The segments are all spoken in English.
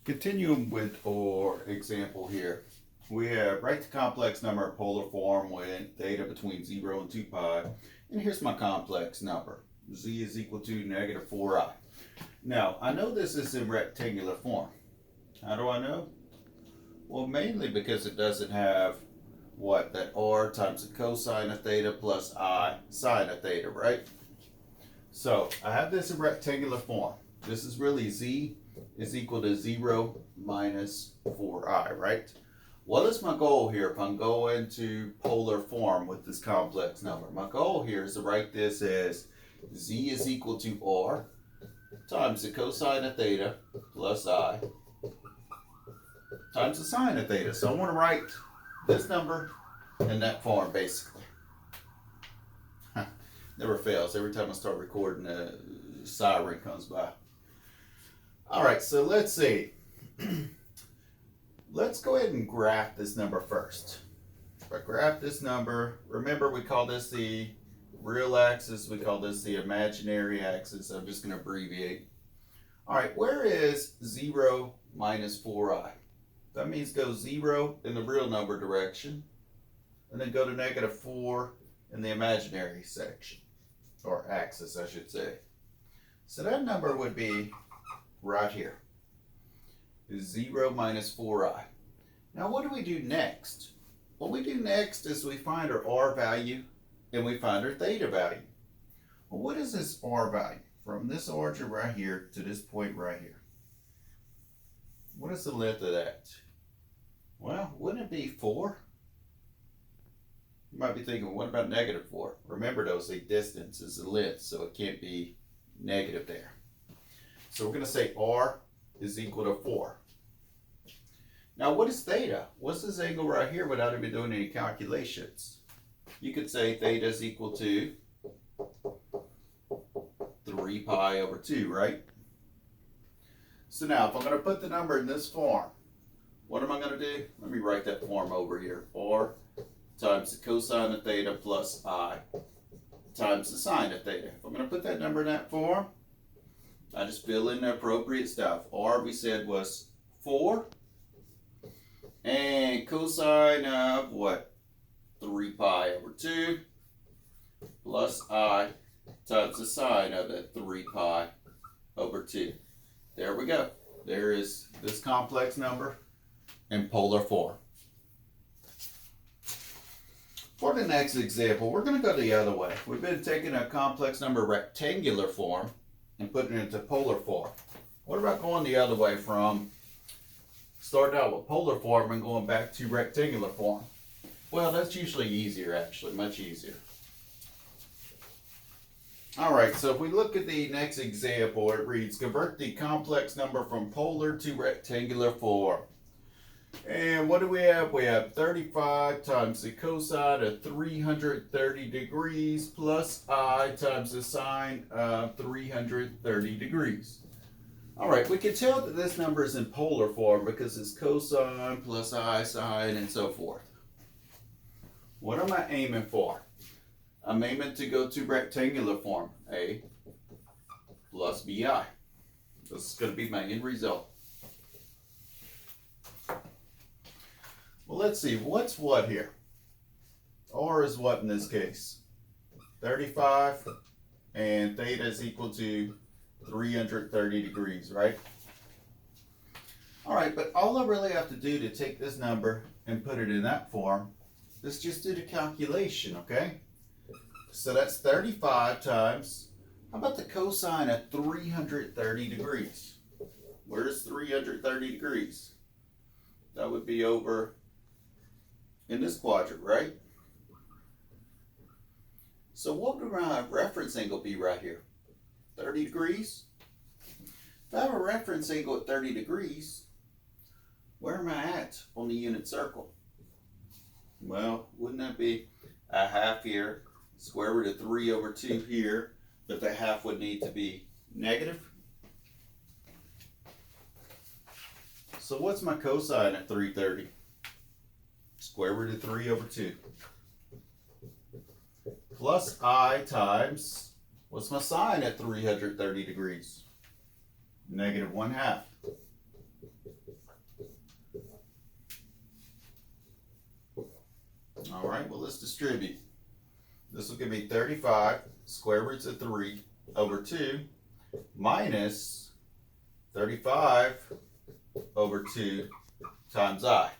Continuing with our example here, we have write the complex number in polar form with theta between 0 and 2 pi. And here's my complex number. Z is equal to negative 4i. Now, I know this is in rectangular form. How do I know? Well, mainly because it doesn't have what? That r times the cosine of theta plus I sine of theta, right? So, I have this in rectangular form. This is really z is equal to 0 minus 4i, right? What is my goal here if I'm going to polar form with this complex number? My goal here is to write this as z is equal to r times the cosine of theta plus I times the sine of theta. So I want to write this number in that form, basically. Never fails. Every time I start recording, a siren comes by. All right, so let's see. Let's go ahead and graph this number first. If I graph this number, remember we call this the real axis, we call this the imaginary axis. I'm just going to abbreviate. All right, where is 0 minus 4i? That means go 0 in the real number direction, and then go to negative 4 in the imaginary section, or axis, I should say. So that number would be right here, is 0 minus 4i. Now what do we do next? What we do next is we find our r value and we find our theta value. Well, what is this r value? From this origin right here to this point right here. What is the length of that? Well, wouldn't it be 4? You might be thinking, what about negative 4? Remember though, the distance is the length, so it can't be negative there. So we're going to say r is equal to 4. Now what is theta? What's this angle right here without even doing any calculations? You could say theta is equal to 3 pi over 2, right? So now if I'm going to put the number in this form, what am I going to do? Let me write that form over here. R times the cosine of theta plus I times the sine of theta. If I'm going to put that number in that form, I just fill in the appropriate stuff. R we said was 4. And cosine of what? 3 pi over 2 plus I times the sine of that 3 pi over 2. There we go. There is this complex number in polar form. For the next example, we're going to go the other way. We've been taking a complex number rectangular form and putting it into polar form. What about going the other way from starting out with polar form and going back to rectangular form? Well, that's usually easier, actually, much easier. All right, so if we look at the next example, it reads, convert the complex number from polar to rectangular form. And what do we have? We have 35 times the cosine of 330 degrees plus I times the sine of 330 degrees. All right, we can tell that this number is in polar form because it's cosine plus I sine and so forth. What am I aiming for? I'm aiming to go to rectangular form, A plus BI. This is going to be my end result. Well, let's see, what's what here? R is what in this case? 35, and theta is equal to 330 degrees, right? All right, but all I really have to do to take this number and put it in that form is just do the calculation, okay? So that's 35 times, how about the cosine of 330 degrees? Where's 330 degrees? That would be over in this quadrant, right? So what would my reference angle be right here? 30 degrees? If I have a reference angle at 30 degrees, where am I at on the unit circle? Well, wouldn't that be a half here, square root of 3 over 2 here, but the half would need to be negative? So what's my cosine at 330? Square root of 3 over 2. Plus I times, what's my sine at 330 degrees? Negative 1/2. right, well, let's distribute. This will give me 35 square roots of 3 over 2 minus 35 over 2 times I.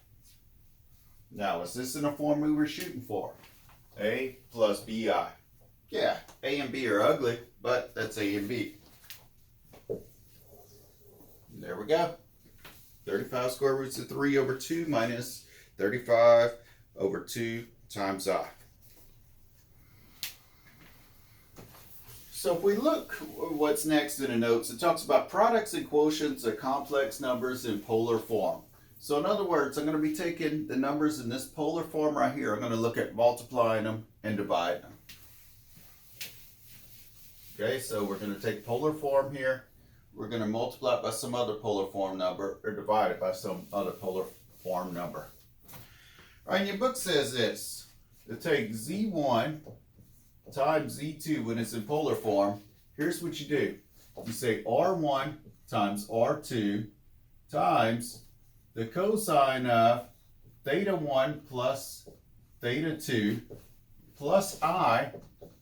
Now, is this in the form we were shooting for? A plus BI. Yeah, A and B are ugly, but that's A and B. There we go. 35 square roots of 3 over 2 minus 35 over 2 times I. So if we look what's next in the notes, it talks about products and quotients of complex numbers in polar form. So in other words, I'm going to be taking the numbers in this polar form right here. I'm going to look at multiplying them and dividing them. Okay, so we're going to take polar form here. We're going to multiply it by some other polar form number or divide it by some other polar form number. All right, and your book says this. To take Z1 times Z2 when it's in polar form, here's what you do. You say R1 times R2 times the cosine of theta 1 plus theta 2 plus I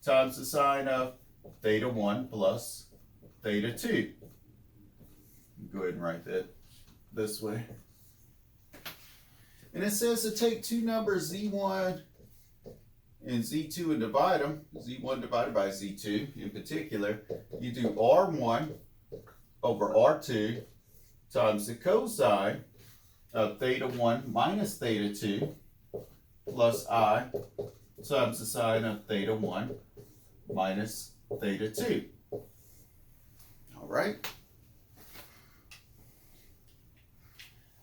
times the sine of theta 1 plus theta 2. Go ahead and write that this way. And it says to take two numbers Z1 and Z2 and divide them, Z1 divided by Z2 in particular, you do R1 over R2 times the cosine of theta 1 minus theta 2 plus I times the sine of theta 1 minus theta 2. All right.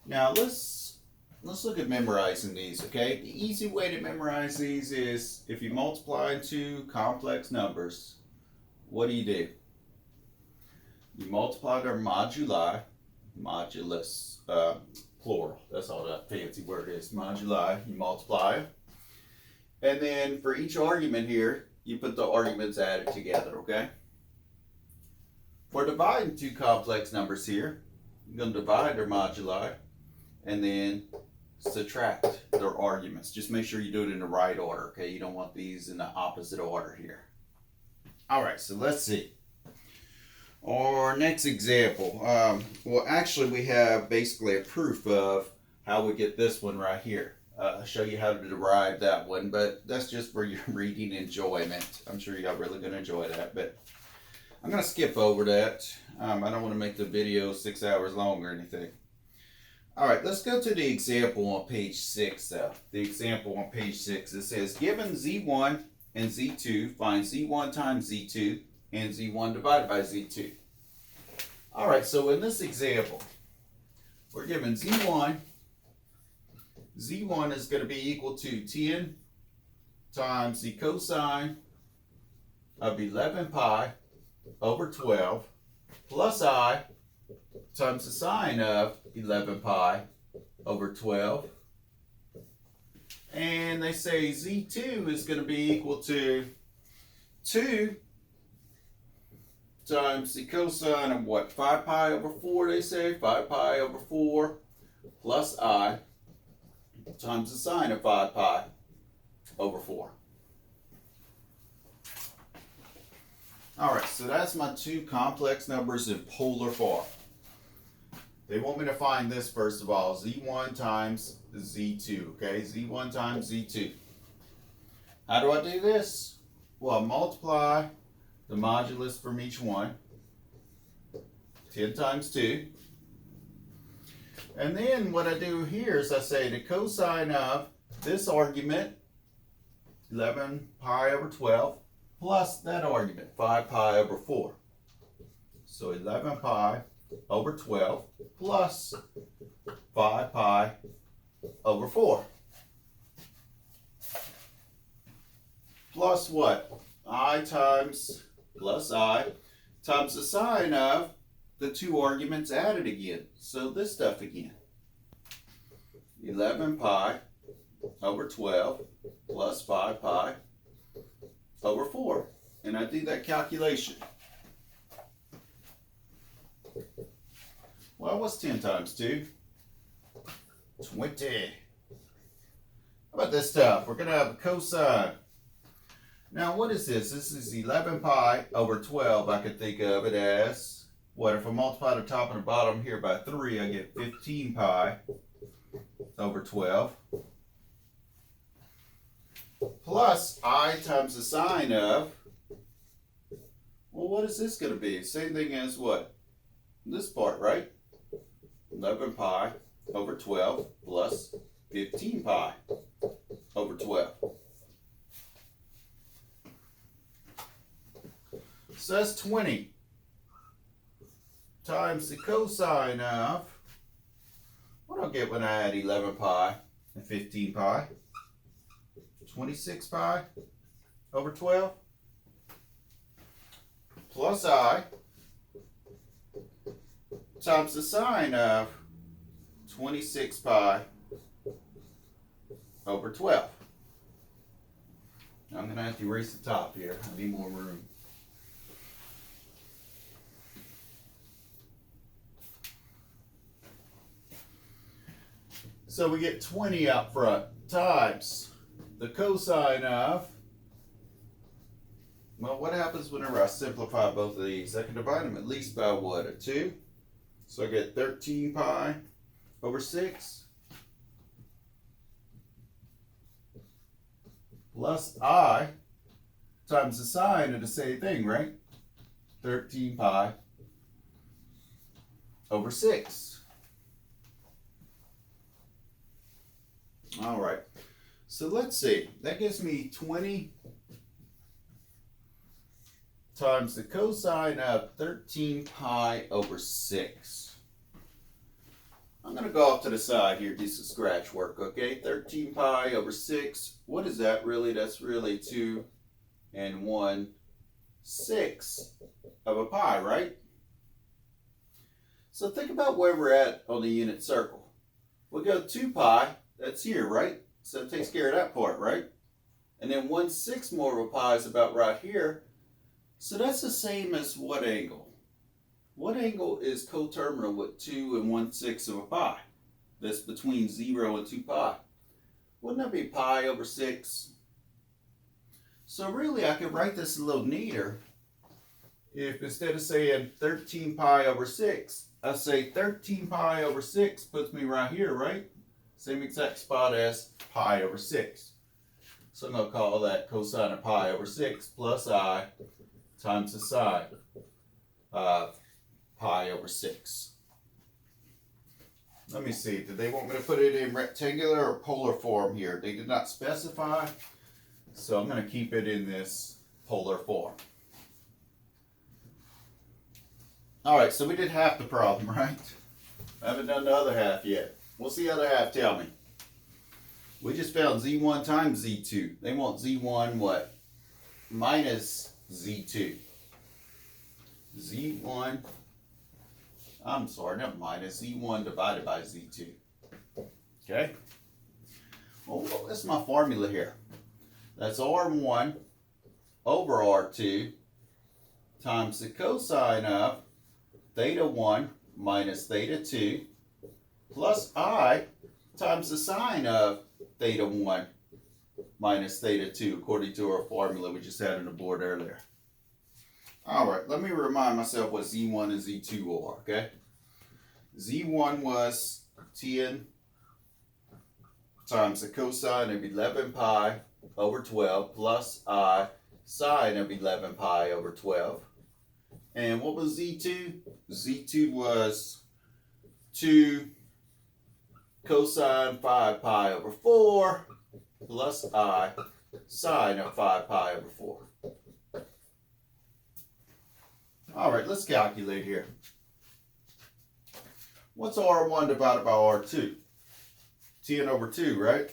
Now let's look at memorizing these, okay? The easy way to memorize these is if you multiply two complex numbers, what do? You multiply their moduli, modulus, plural, that's all that fancy word is, moduli, you multiply them. And then for each argument here, you put the arguments added together, okay? For dividing two complex numbers here, you're going to divide their moduli and then subtract their arguments. Just make sure you do it in the right order, okay? You don't want these in the opposite order here. All right, so let's see. Our next example. Well, actually, we have basically a proof of how we get this one right here. I'll show you how to derive that one, but that's just for your reading enjoyment. I'm sure y'all really going to enjoy that, but I'm going to skip over that. I don't want to make the video 6 hours long or anything. All right, let's go to the example on page 6, though. The example on page 6, it says, given Z1 and Z2, find Z1 times Z2 and Z1 divided by Z2. All right, so in this example, we're given Z1. Z1 is going to be equal to 10 times the cosine of 11 pi over 12 plus I times the sine of 11 pi over 12. And they say Z2 is going to be equal to 2 times the cosine of what? 5 pi over 4, they say. 5 pi over 4 plus I times the sine of 5 pi over 4. All right, so that's my two complex numbers in polar form. They want me to find this first of all, Z1 times Z2, okay? Z1 times Z2. How do I do this? Well, I multiply the modulus from each one, 10 times 2. And then what I do here is I say the cosine of this argument, 11 pi over 12, plus that argument, 5 pi over 4. So 11 pi over 12 plus 5 pi over 4. Plus what? I times plus I times the sine of the two arguments added again. So this stuff again. 11 pi over 12 plus 5 pi over 4. And I do that calculation. Well, what's 10 times 2? 20. How about this stuff? We're going to have a cosine. Now, what is this? This is 11 pi over 12. I could think of it as, what, if I multiply the top and the bottom here by 3, I get 15 pi over 12. Plus I times the sine of, well, what is this going to be? Same thing as what? This part, right? 11 pi over 12 plus 15 pi over 12. So that's 20 times the cosine of, what do I get when I add 11 pi and 15 pi? 26 pi over 12 plus I times the sine of 26 pi over 12. I'm going to have to erase the top here. I need more room. So we get 20 out front times the cosine of, well, what happens whenever I simplify both of these? I can divide them at least by what, a 2? So I get 13 pi over 6 plus I times the sine of the same thing, right? 13 pi over 6. All right, so let's see. That gives me 20 times the cosine of 13 pi over 6. I'm going to go off to the side here, do some scratch work, okay? 13 pi over 6. What is that really? That's really 2 and 1/6 of a pi, right? So think about where we're at on the unit circle. We'll go 2 pi. That's here, right? So it takes care of that part, right? And then 1/6 more of a pi is about right here. So that's the same as what angle? What angle is coterminal with 2 and 1/6 of a pi? That's between 0 and 2 pi. Wouldn't that be pi over 6? So really I could write this a little neater if instead of saying 13 pi over 6, I say 13 pi over 6 puts me right here, right? Same exact spot as pi over 6. So I'm going to call that cosine of pi over 6 plus I times the sine of pi over 6. Let me see. Did they want me to put it in rectangular or polar form here? They did not specify. So I'm going to keep it in this polar form. All right, so we did half the problem, right? I haven't done the other half yet. What's the other half tell me? We just found Z1 times Z2. They want Z1 what? Minus Z2. Z1, I'm sorry, not minus, Z1 divided by Z2. Okay? Well, what's my formula here? That's R1 over R2 times the cosine of theta 1 minus theta 2 plus I times the sine of theta 1 minus theta 2 according to our formula we just had on the board earlier. Alright, let me remind myself what Z1 and Z2 are, okay? Z1 was 10 times the cosine of 11 pi over 12 plus I sine of 11 pi over 12. And what was Z2? Z2 was 2 cosine 5 pi over 4 plus I sine of 5 pi over 4. All right, let's calculate here. What's R1 divided by R2? 10 over 2, right?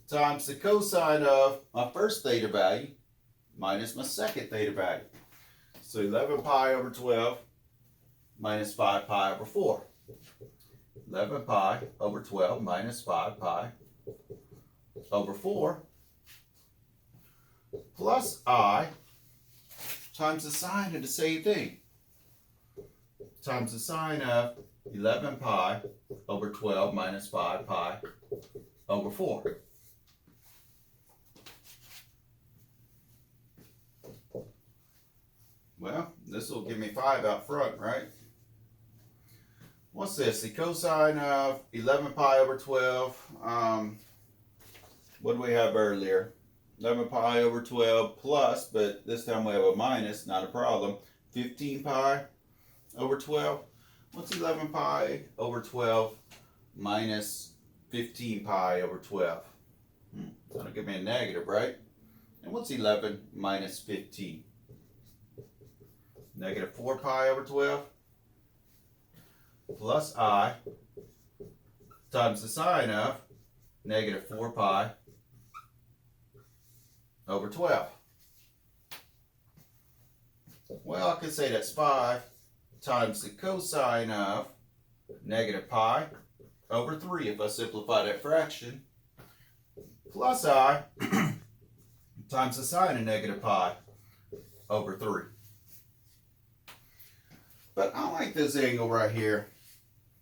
Times the cosine of my first theta value minus my second theta value. So 11 pi over 12 minus 5 pi over 4. 11 pi over 12 minus 5 pi over 4 plus I times the sine of the same thing. Times the sine of 11 pi over 12 minus 5 pi over 4. Well, this will give me 5 out front, right? What's this? The cosine of 11 pi over 12. What did we have earlier? 11 pi over 12 plus, but this time we have a minus, not a problem. 15 pi over 12. What's 11 pi over 12 minus 15 pi over 12? That'll give me a negative, right? And what's 11 minus 15? Negative 4 pi over 12 plus I times the sine of negative 4 pi over 12. Well, I could say that's 5 times the cosine of negative pi over 3 if I simplify that fraction, plus I times the sine of negative pi over 3. But I like this angle right here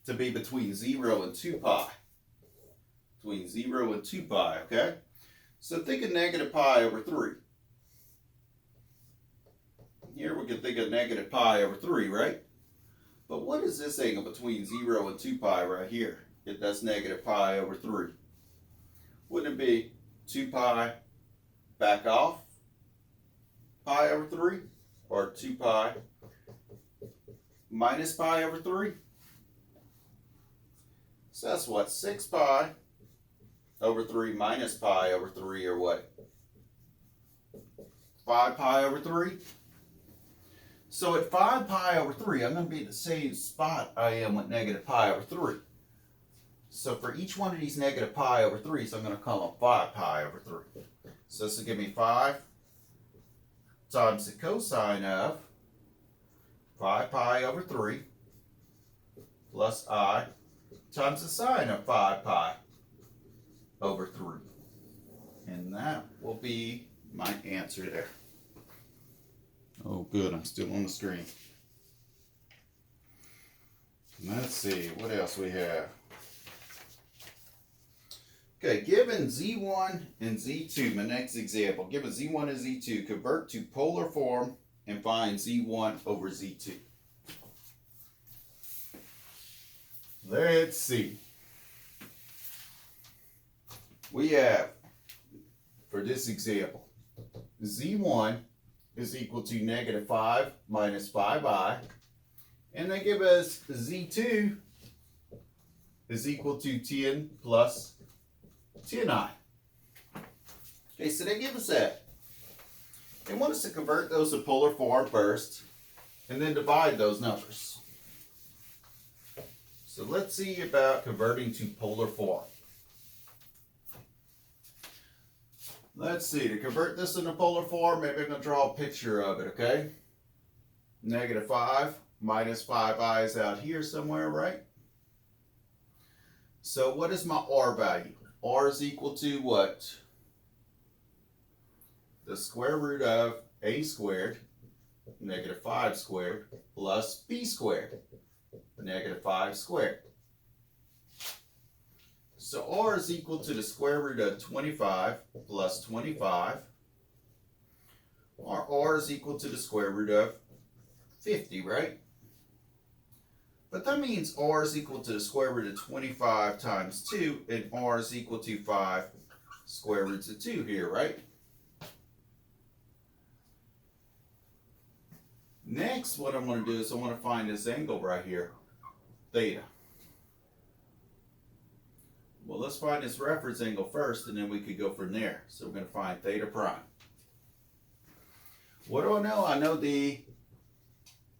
to be between 0 and 2 pi. Between 0 and 2 pi, okay? So think of negative pi over 3. Here we can think of negative pi over 3, right? But what is this angle between 0 and 2 pi right here? If that's negative pi over 3. Wouldn't it be 2 pi back off pi over 3? Or 2 pi minus pi over 3? So that's what? 6 pi over 3 minus pi over 3, or what? 5 pi over 3? So at 5 pi over 3, I'm going to be at the same spot I am with negative pi over 3. So for each one of these negative pi over 3s, I'm going to call them 5 pi over 3. So this will give me 5 times the cosine of 5 pi over 3 plus I times the sine of 5 pi over 3. And that will be my answer there. Oh good, I'm still on the screen. Let's see, what else we have. Okay, given Z1 and Z2, my next example, given Z1 and Z2, convert to polar form and find Z1 over Z2. Let's see. We have, for this example, Z1 is equal to negative 5 minus 5i, and they give us Z2 is equal to 10 plus 10i. Okay, so they give us that. They want us to convert those to polar form first, and then divide those numbers. So let's see about converting to polar form. Let's see, to convert this into polar form, maybe I'm going to draw a picture of it, okay? Negative 5 minus 5i is out here somewhere, right? So what is my r value? R is equal to what? The square root of a squared, negative 5 squared, plus b squared, negative 5 squared. So r is equal to the square root of 25 plus 25, or r is equal to the square root of 50, right? But that means r is equal to the square root of 25 times 2, and r is equal to 5 square roots of 2 here, right? Next, what I'm going to do is I want to find this angle right here, theta. Well, let's find this reference angle first, and then we could go from there. So we're going to find theta prime. What do I know? I know the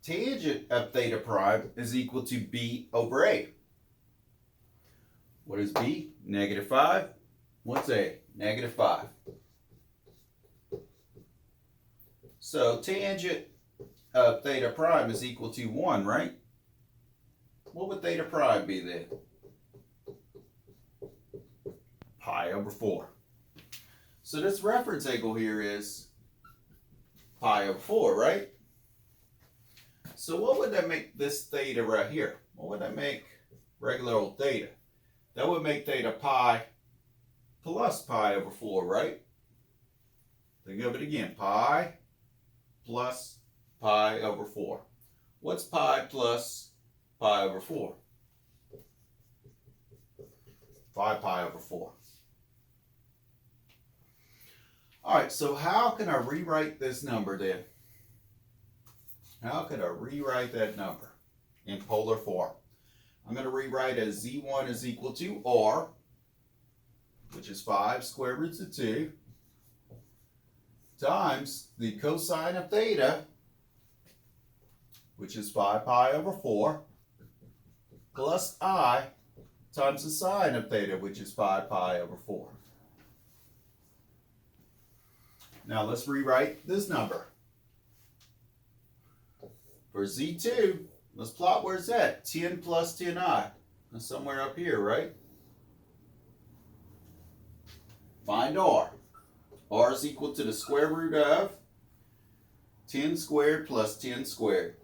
tangent of theta prime is equal to b over a. What is b? Negative 5. What's a? Negative 5. So tangent of theta prime is equal to 1, right? What would theta prime be then? Pi over 4. So this reference angle here is pi over 4, right? So what would that make this theta right here? What would that make regular old theta. That would make theta pi plus pi over 4, right? Think of it again. Pi plus pi over 4. What's pi plus pi over 4? 5 pi over 4. Alright, so how can I rewrite this number then? How could I rewrite that number in polar form? I'm going to rewrite as z1 is equal to r, which is 5 square roots of 2, times the cosine of theta, which is 5 pi over 4, plus I times the sine of theta, which is 5 pi over 4. Now let's rewrite this number. For z2, let's plot where it's at. 10 plus 10i. That's somewhere up here, right? Find r. R is equal to the square root of 10 squared plus 10 squared.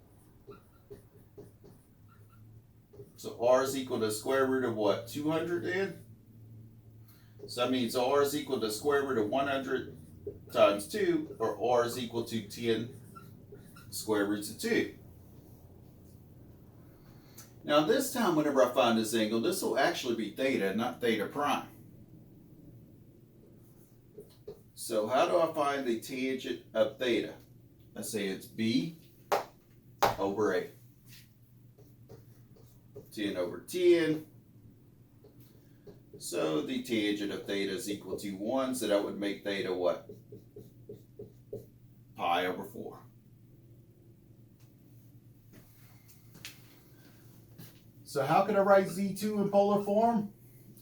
So r is equal to the square root of what? 200 then? So that means r is equal to the square root of 100 times 2, or r is equal to 10 square roots of 2. Now this time whenever I find this angle, this will actually be theta, not theta prime. So how do I find the tangent of theta? I say it's b over a. 10 over 10. So the tangent of theta is equal to 1, so that would make theta what? Pi over 4. So how can I write z2 in polar form?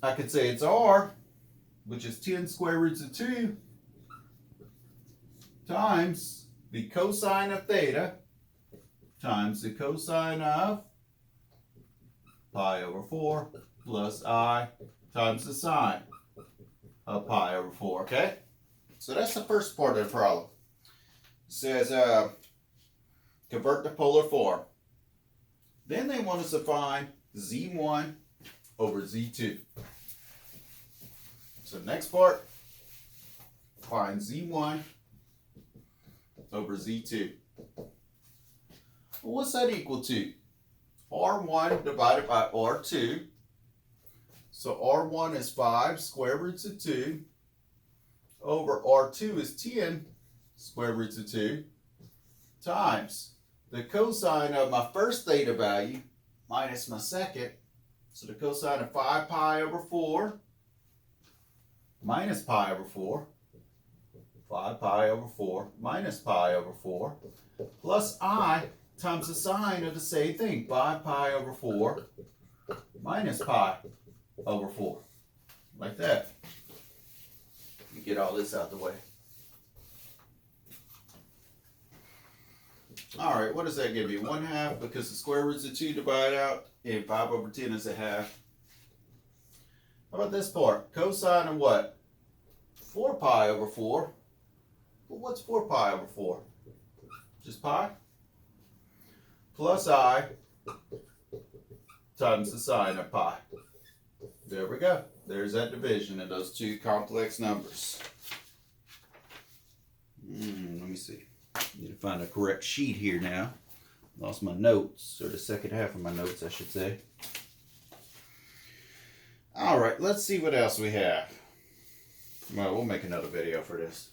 I could say it's r, which is 10 square roots of 2, times the cosine of theta times the cosine of pi over 4 plus I times the sine of pi over 4, okay? So that's the first part of the problem. It says convert to polar form. Then they want us to find z1 over z2. So next part, find z1 over z2. Well, what's that equal to? R1 divided by R2. So R1 is 5 square roots of 2 over R2 is 10 square roots of 2 times the cosine of my first theta value minus my second. So the cosine of 5 pi over 4 minus pi over 4. 5 pi over 4 minus pi over 4 plus I times the sine of the same thing. 5 pi over 4 minus pi over 4. Like that. Let me get all this out the way. Alright, what does that give you? 1/2 because the square roots of 2 divide out, and 5 over 10 is 1/2. How about this part? Cosine of what? 4 pi over 4. Well, what's 4 pi over 4? Just pi? Plus I times the sine of pi. There we go. There's that division of those two complex numbers. Let me see. Need to find a correct sheet here now. Lost my notes, or the second half of my notes, I should say. All right, let's see what else we have. Well, we'll make another video for this.